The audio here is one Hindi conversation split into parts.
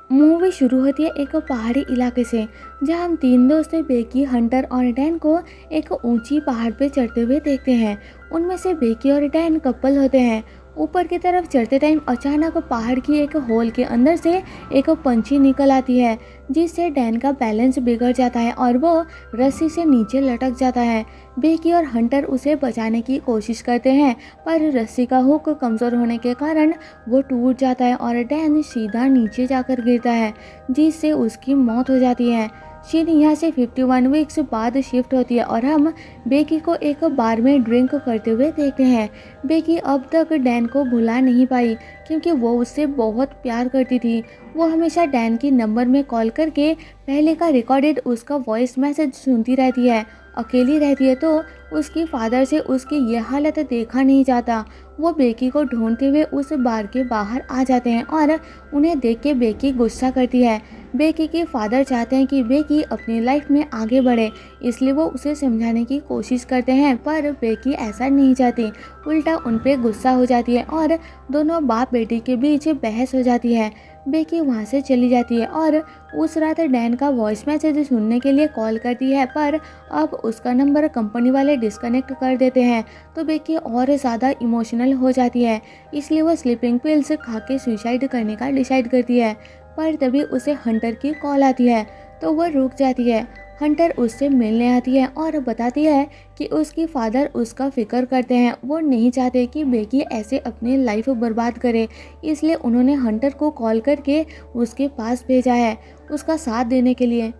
मूवी शुरू होती है एक पहाड़ी इलाके से, जहां हम तीन दोस्त बेकी, हंटर और डैन को एक ऊंची पहाड़ पे चढ़ते हुए देखते हैं। उनमें से बेकी और डैन कपल होते हैं। ऊपर की तरफ चढ़ते टाइम अचानक पहाड़ की एक होल के अंदर से एक पंछी निकल आती है, जिससे डैन का बैलेंस बिगड़ जाता है और वो रस्सी से नीचे लटक जाता है। बेकी और हंटर उसे बचाने की कोशिश करते हैं, पर रस्सी का हुक कमज़ोर होने के कारण वो टूट जाता है और डैन सीधा नीचे जाकर गिरता है, जिससे उसकी मौत हो जाती है। शीन यहाँ से 51 वीक्स बाद शिफ्ट होती है और हम बेकी को एक बार में ड्रिंक करते हुए देखते हैं। बेकी अब तक डैन को भुला नहीं पाई, क्योंकि वो उससे बहुत प्यार करती थी। वो हमेशा डैन की नंबर में कॉल करके पहले का रिकॉर्डेड उसका वॉइस मैसेज सुनती रहती है। अकेली रहती है तो उसकी फादर से उसकी यह हालत देखा नहीं जाता। वो बेकी को ढूंढते हुए उस बार के बाहर आ जाते हैं और उन्हें देख के बेकी गुस्सा करती है। बेकी के फादर चाहते हैं कि बेकी अपनी लाइफ में आगे बढ़े, इसलिए वो उसे समझाने की कोशिश करते हैं, पर बेकी ऐसा नहीं चाहती। उल्टा उन पे गुस्सा हो जाती है और दोनों बाप बेटी के बीच बहस हो जाती है। बेकी वहाँ से चली जाती है और उस रात डैन का वॉइस मैसेज सुनने के लिए कॉल करती है, पर अब उसका नंबर कंपनी वाले डिस्कनेक्ट कर देते हैं। तो बेकी और ज़्यादा इमोशनल हो जाती है, इसलिए वो स्लीपिंग पिल्स खा के सुसाइड करने का डिसाइड करती है। पर तभी उसे हंटर की कॉल आती है, तो वो रुक जाती है। हंटर उससे मिलने आती है और बताती है कि उसकी फादर उसका फिक्र करते हैं। वो नहीं चाहते कि बेकी ऐसे अपनी लाइफ बर्बाद करे, इसलिए उन्होंने हंटर को कॉल करके उसके पास भेजा है, उसका साथ देने के लिए।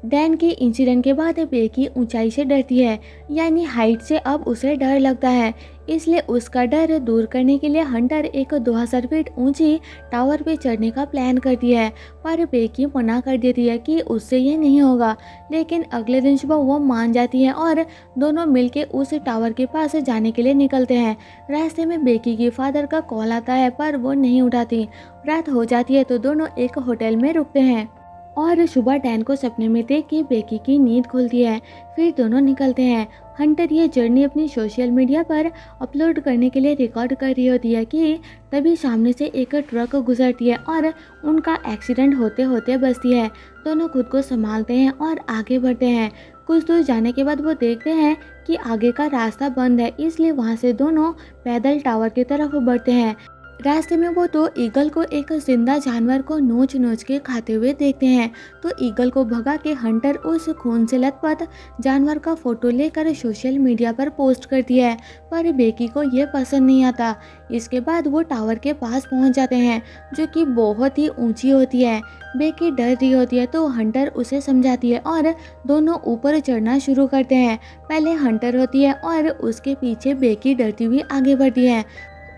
डैन के इंसिडेंट के बाद बेकी ऊंचाई से डरती है, यानी हाइट से अब उसे डर लगता है। इसलिए उसका डर दूर करने के लिए हंटर एक 2000 फीट ऊंची टावर पे चढ़ने का प्लान करती है, पर बेकी मना कर देती है कि उससे ये नहीं होगा। लेकिन अगले दिन सुबह वो मान जाती है और दोनों मिलके उस टावर के पास जाने के लिए निकलते हैं। रास्ते में बेकी के फादर का कॉल आता है, पर वो नहीं उठाती। रात हो जाती है तो दोनों एक होटल में रुकते हैं और सुबह डैन को सपने में देख के बेकी की नींद खुलती है। फिर दोनों निकलते हैं। हंटर ये जर्नी अपनी सोशल मीडिया पर अपलोड करने के लिए रिकॉर्ड कर रही होती है कि तभी सामने से एक ट्रक गुजरती है और उनका एक्सीडेंट होते होते बचती है। दोनों खुद को संभालते हैं और आगे बढ़ते हैं। कुछ दूर जाने के बाद वो देखते हैं कि आगे का रास्ता बंद है, इसलिए वहाँ से दोनों पैदल टावर की तरफ बढ़ते हैं। रास्ते में वो दो ईगल को एक जिंदा जानवर को नोच नोच के खाते हुए देखते हैं, तो ईगल को भगा के हंटर उस खून से लथपथ जानवर का फोटो लेकर सोशल मीडिया पर पोस्ट करती है, पर बेकी को ये पसंद नहीं आता। इसके बाद वो टावर के पास पहुंच जाते हैं, जो कि बहुत ही ऊंची होती है। बेकी डर रही होती है तो हंटर उसे समझाती है और दोनों ऊपर चढ़ना शुरू करते हैं। पहले हंटर होती है और उसके पीछे बेकी डरती हुई आगे बढ़ती है।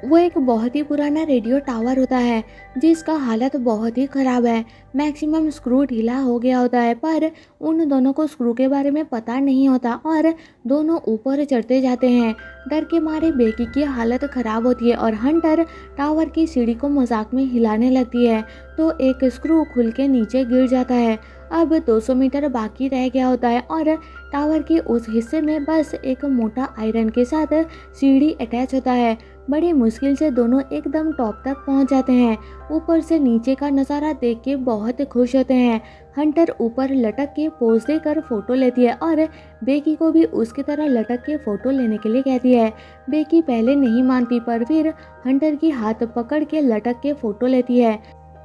वो एक बहुत ही पुराना रेडियो टावर होता है, जिसका हालत बहुत ही ख़राब है। मैक्सिमम स्क्रू ढीला हो गया होता है, पर उन दोनों को स्क्रू के बारे में पता नहीं होता और दोनों ऊपर चढ़ते जाते हैं। डर के मारे बेकी की हालत ख़राब होती है और हंटर टावर की सीढ़ी को मजाक में हिलाने लगती है, तो एक स्क्रू खुल के नीचे गिर जाता है। अब 200 मीटर बाकी रह गया होता है और टावर के उस हिस्से में बस एक मोटा आयरन के साथ सीढ़ी अटैच होता है। बड़ी मुश्किल से दोनों एकदम टॉप तक पहुंच जाते हैं। ऊपर से नीचे का नज़ारा देख के बहुत खुश होते हैं। हंटर ऊपर लटक के पोज देकर फोटो लेती है और बेकी को भी उसकी तरह लटक के फोटो लेने के लिए कहती है। बेकी पहले नहीं मानती, पर फिर हंटर की हाथ पकड़ के लटक के फोटो लेती है।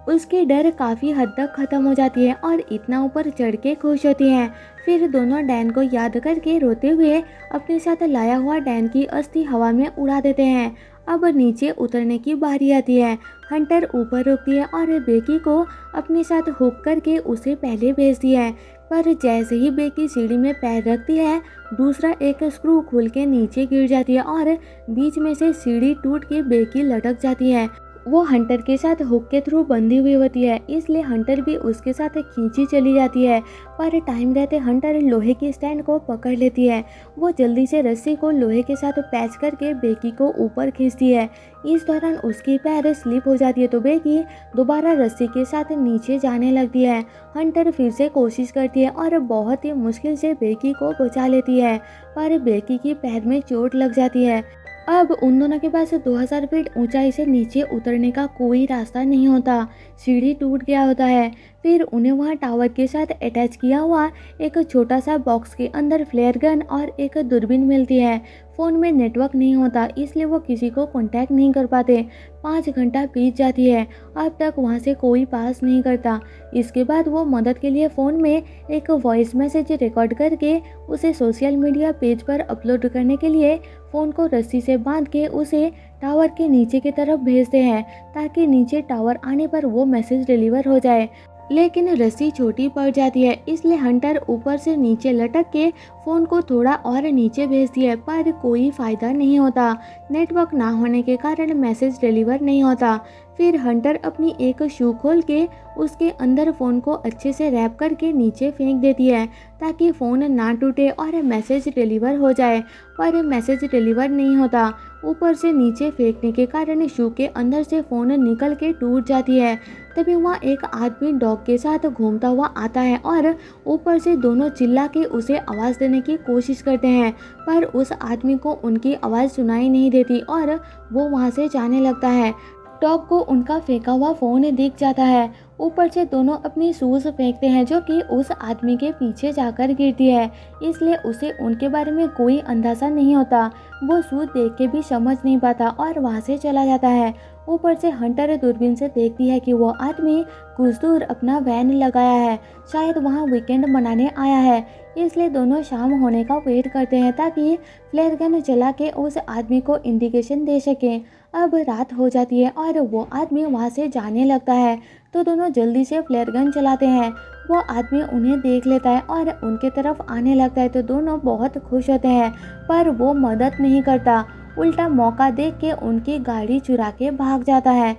उसकी डर काफ़ी हद तक ख़त्म हो जाती है और इतना ऊपर चढ़ के खुश होती हैं। फिर दोनों डैन को याद करके रोते हुए अपने साथ लाया हुआ डैन की अस्थि हवा में उड़ा देते हैं। अब नीचे उतरने की बारी आती है। हंटर ऊपर रुकती है और बेकी को अपने साथ हुक करके उसे पहले भेजती है, पर जैसे ही बेकी सीढ़ी में पैर रखती है, दूसरा एक स्क्रू खुल के नीचे गिर जाती है और बीच में से सीढ़ी टूट के बेकी लटक जाती है। वो हंटर के साथ हुक के थ्रू बंधी हुई होती है, इसलिए हंटर भी उसके साथ खींची चली जाती है, पर टाइम रहते हंटर लोहे की स्टैंड को पकड़ लेती है। वो जल्दी से रस्सी को लोहे के साथ पैच करके बेकी को ऊपर खींचती है। इस दौरान उसकी पैर स्लिप हो जाती है, तो बेकी दोबारा रस्सी के साथ नीचे जाने लगती है। हंटर फिर से कोशिश करती है और बहुत ही मुश्किल से बेकी को बचा लेती है, पर बेकी की पैर में चोट लग जाती है। अब उन दोनों के पास 2000 फीट ऊंचाई से नीचे उतरने का कोई रास्ता नहीं होता। सीढ़ी टूट गया होता है। फिर उन्हें वहां टावर के साथ अटैच किया हुआ एक छोटा सा बॉक्स के अंदर फ्लेयर गन और एक दूरबीन मिलती है। फ़ोन में नेटवर्क नहीं होता, इसलिए वो किसी को कांटेक्ट नहीं कर पाते। 5 घंटा बीत जाती है, अब तक वहाँ से कोई पास नहीं करता। इसके बाद वो मदद के लिए फ़ोन में एक वॉइस मैसेज रिकॉर्ड करके उसे सोशल मीडिया पेज पर अपलोड करने के लिए फ़ोन को रस्सी से बांध के उसे टावर के नीचे की तरफ भेजते हैं, ताकि नीचे टावर आने पर वो मैसेज डिलीवर हो जाए। लेकिन रस्सी छोटी पड़ जाती है, इसलिए हंटर ऊपर से नीचे लटक के फ़ोन को थोड़ा और नीचे भेजती है, पर कोई फ़ायदा नहीं होता। नेटवर्क ना होने के कारण मैसेज डिलीवर नहीं होता। फिर हंटर अपनी एक शू खोल के उसके अंदर फ़ोन को अच्छे से रैप करके नीचे फेंक देती है, ताकि फ़ोन ना टूटे और मैसेज डिलीवर हो जाए। पर मैसेज डिलीवर नहीं होता। ऊपर से नीचे फेंकने के कारण शू के अंदर से फ़ोन निकल के टूट जाती है। तभी वहाँ एक आदमी डॉग के साथ घूमता हुआ आता है और ऊपर से दोनों चिल्ला के उसे आवाज़ देने की कोशिश करते हैं, पर उस आदमी को उनकी आवाज़ सुनाई नहीं देती और वो वहाँ से जाने लगता है। डॉग को उनका फेंका हुआ फ़ोन दिख जाता है। ऊपर से दोनों अपनी शूज़ फेंकते हैं, जो कि उस आदमी के पीछे जाकर गिरती है, इसलिए उसे उनके बारे में कोई अंदाज़ा नहीं होता। वो शूज़ देख के भी समझ नहीं पाता और वहाँ से चला जाता है। ऊपर से हंटर दूरबीन से देखती है कि वो आदमी कुछ दूर अपना वैन लगाया है, शायद वहाँ वीकेंड मनाने आया है। इसलिए दोनों शाम होने का वेट करते हैं, ताकि फ्लेयर गन जला के उस आदमी को इंडिकेशन दे सकें। अब रात हो जाती है और वो आदमी वहाँ से जाने लगता है, तो दोनों जल्दी से फ्लेयर गन चलाते हैं। वो आदमी उन्हें देख लेता है और उनके तरफ आने लगता है, तो दोनों बहुत खुश होते हैं, पर वो मदद नहीं करता। उल्टा मौका देख के उनकी गाड़ी चुरा के भाग जाता है।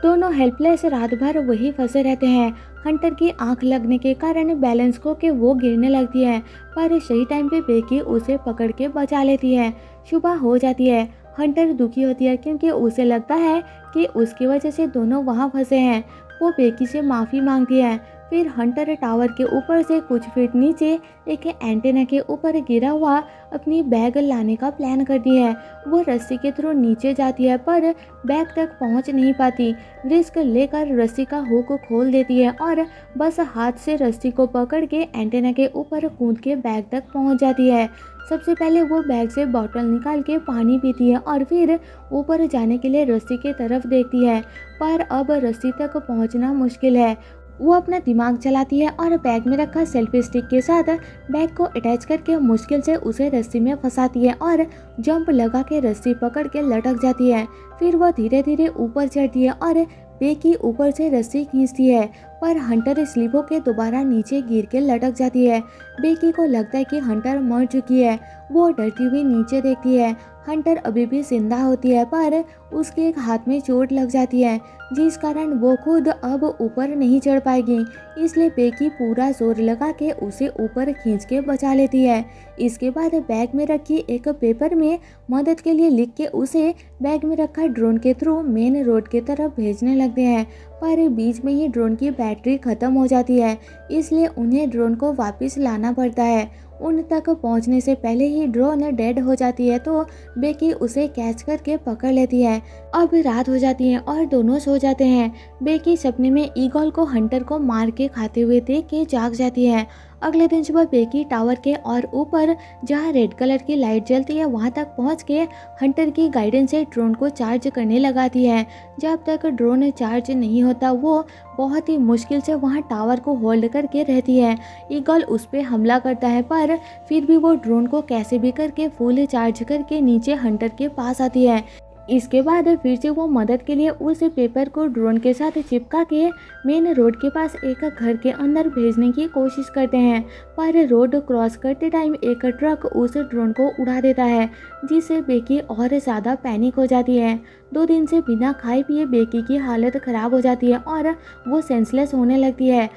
दोनों हेल्पलेस रात भर वही फंसे रहते हैं। हंटर की आंख लगने के कारण बैलेंस खो के वो गिरने लगती है, पर सही टाइम पे बेकी उसे पकड़ के बचा लेती है। सुबह हो जाती है। हंटर दुखी होती है, क्योंकि उसे लगता है कि उसकी वजह से दोनों वहाँ फंसे हैं। वो बेकी से माफ़ी मांगती है। फिर हंटर टावर के ऊपर से कुछ फीट नीचे एक एंटेना के ऊपर गिरा हुआ अपनी बैग लाने का प्लान करती है। वो रस्सी के थ्रू नीचे जाती है, पर बैग तक पहुंच नहीं पाती। रिस्क लेकर रस्सी का हुक खोल देती है और बस हाथ से रस्सी को पकड़ के एंटेना के ऊपर कूद के बैग तक पहुंच जाती है। सबसे पहले वो बैग से बोतल निकाल के पानी पीती है और फिर ऊपर जाने के लिए रस्सी की तरफ देखती है, पर अब रस्सी तक पहुंचना मुश्किल है। वो अपना दिमाग चलाती है और बैग में रखा सेल्फी स्टिक के साथ बैग को अटैच करके मुश्किल से उसे रस्सी में फंसाती है और जंप लगा के रस्सी पकड़ के लटक जाती है। फिर वो धीरे धीरे ऊपर चढ़ती है और बेकी ऊपर से रस्सी खींचती है, पर हंटर स्लिप होकर दोबारा नीचे गिर के लटक जाती है। बेकी को लगता है कि हंटर मर चुकी है। वो डरती हुई नीचे देखती है। हंटर अभी भी जिंदा होती है, पर उसके एक हाथ में चोट लग जाती है, जिस कारण वो खुद अब ऊपर नहीं चढ़ पाएगी। इसलिए बेकी पूरा जोर लगा के उसे ऊपर खींच के बचा लेती है। इसके बाद बैग में रखी एक पेपर में मदद के लिए लिख के उसे बैग में रखा ड्रोन के थ्रू मेन रोड की तरफ भेजने लगते हैं, पर बीच में ही ड्रोन की बैटरी खत्म हो जाती है, इसलिए उन्हें ड्रोन को वापस लाना पड़ता है। उन तक पहुंचने से पहले ही ड्रोन डेड हो जाती है, तो बेकी उसे कैच करके पकड़ लेती है। अब रात हो जाती है और दोनों सो जाते हैं। बेकी सपने में ईगल को हंटर को मार के खाते हुए देख के जाग जाती है। अगले दिन सुबह बेकी टावर के और ऊपर जहाँ रेड कलर की लाइट जलती है वहाँ तक पहुँच के हंटर की गाइडेंस से ड्रोन को चार्ज करने लगाती है। जब तक ड्रोन चार्ज नहीं होता वो बहुत ही मुश्किल से वहाँ टावर को होल्ड करके रहती है। ईगल उस पर हमला करता है, पर फिर भी वो ड्रोन को कैसे भी करके फुल चार्ज करके नीचे हंटर के पास आती है। इसके बाद फिर से वो मदद के लिए उस पेपर को ड्रोन के साथ चिपका के मेन रोड के पास एक घर के अंदर भेजने की कोशिश करते हैं, पर रोड क्रॉस करते टाइम एक ट्रक उस ड्रोन को उड़ा देता है, जिससे बेकी और ज़्यादा पैनिक हो जाती है। 2 दिन से बिना खाए पिए बेकी की हालत ख़राब हो जाती है और वो सेंसलेस होने लगती है।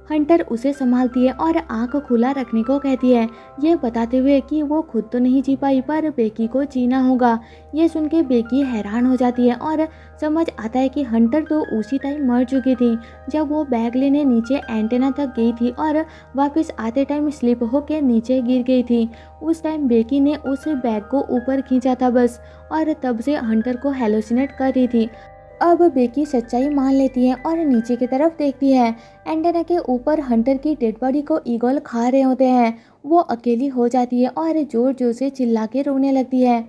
हंटर उसे संभालती है और आंख खुला रखने को कहती है, ये बताते हुए कि वो खुद तो नहीं जी पाई पर बेकी को जीना होगा। ये सुन के बेकी हैरान हो जाती है और समझ आता है कि हंटर तो उसी टाइम मर चुकी थी जब वो बैग लेने नीचे एंटेना तक गई थी और वापस आते टाइम स्लिप होकर नीचे गिर गई थी। उस टाइम बेकी ने उस बैग को ऊपर खींचा था बस, और तब से हंटर को हेलोसिनेट कर रही थी। अब बेकी सच्चाई मान लेती है और नीचे की तरफ देखती है। एंटेना के ऊपर हंटर की डेड बॉडी को ईगल खा रहे होते हैं। वो अकेली हो जाती है और जोर जोर से चिल्ला के रोने लगती है।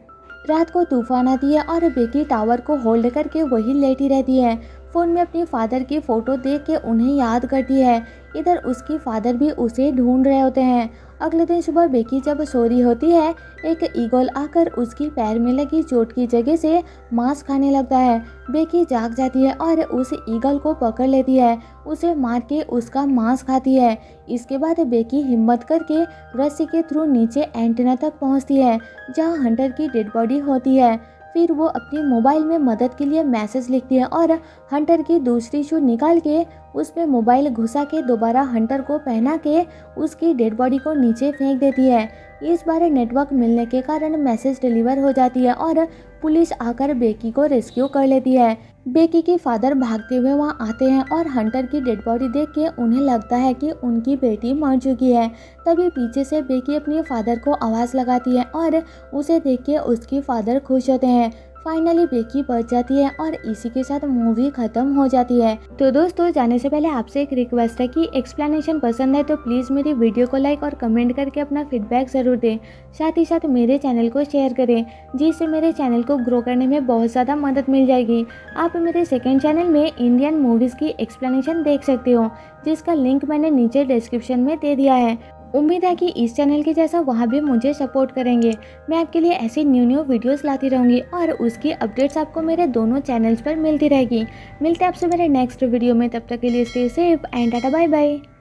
रात को तूफान आती है और बेकी टावर को होल्ड करके वही लेटी रहती है। फ़ोन में अपनी फादर की फ़ोटो देख के उन्हें याद करती है। इधर उसकी फादर भी उसे ढूंढ रहे होते हैं। अगले दिन सुबह बेकी जब सो रही होती है, एक ईगल आकर उसकी पैर में लगी चोट की जगह से मांस खाने लगता है। बेकी जाग जाती है और उस ईगल को पकड़ लेती है, उसे मार के उसका मांस खाती है। इसके बाद बेकी हिम्मत करके रस्सी के थ्रू नीचे एंटेना तक पहुंचती है जहां हंटर की डेड बॉडी होती है। फिर वो अपनी मोबाइल में मदद के लिए मैसेज लिखती है और हंटर की दूसरी शू निकाल के उसमें मोबाइल घुसा के दोबारा हंटर को पहना के उसकी डेड बॉडी को नीचे फेंक देती है। इस बार नेटवर्क मिलने के कारण मैसेज डिलीवर हो जाती है और पुलिस आकर बेकी को रेस्क्यू कर लेती है। बेकी के फादर भागते हुए वहां आते हैं और हंटर की डेड बॉडी देख के उन्हें लगता है कि उनकी बेटी मर चुकी है। तभी पीछे से बेकी अपने फादर को आवाज़ लगाती है और उसे देख के उसकी फादर खुश होते हैं। फाइनली बेकी बच जाती है और इसी के साथ मूवी खत्म हो जाती है। तो दोस्तों, जाने से पहले आपसे एक रिक्वेस्ट है कि एक्सप्लेनेशन पसंद है तो प्लीज़ मेरी वीडियो को लाइक और कमेंट करके अपना फीडबैक ज़रूर दें। साथ ही साथ मेरे चैनल को शेयर करें, जिससे मेरे चैनल को ग्रो करने में बहुत ज़्यादा मदद मिल जाएगी। आप मेरे सेकेंड चैनल में इंडियन मूवीज़ की एक्सप्लेनेशन देख सकते हो, जिसका लिंक मैंने नीचे डिस्क्रिप्शन में दे दिया है। उम्मीद है कि इस चैनल के जैसा वहाँ भी मुझे सपोर्ट करेंगे। मैं आपके लिए ऐसे न्यू वीडियोस लाती रहूँगी और उसकी अपडेट्स आपको मेरे दोनों चैनल्स पर मिलती रहेगी। मिलते हैं आपसे मेरे नेक्स्ट वीडियो में, तब तक के लिए stay safe and tata bye bye.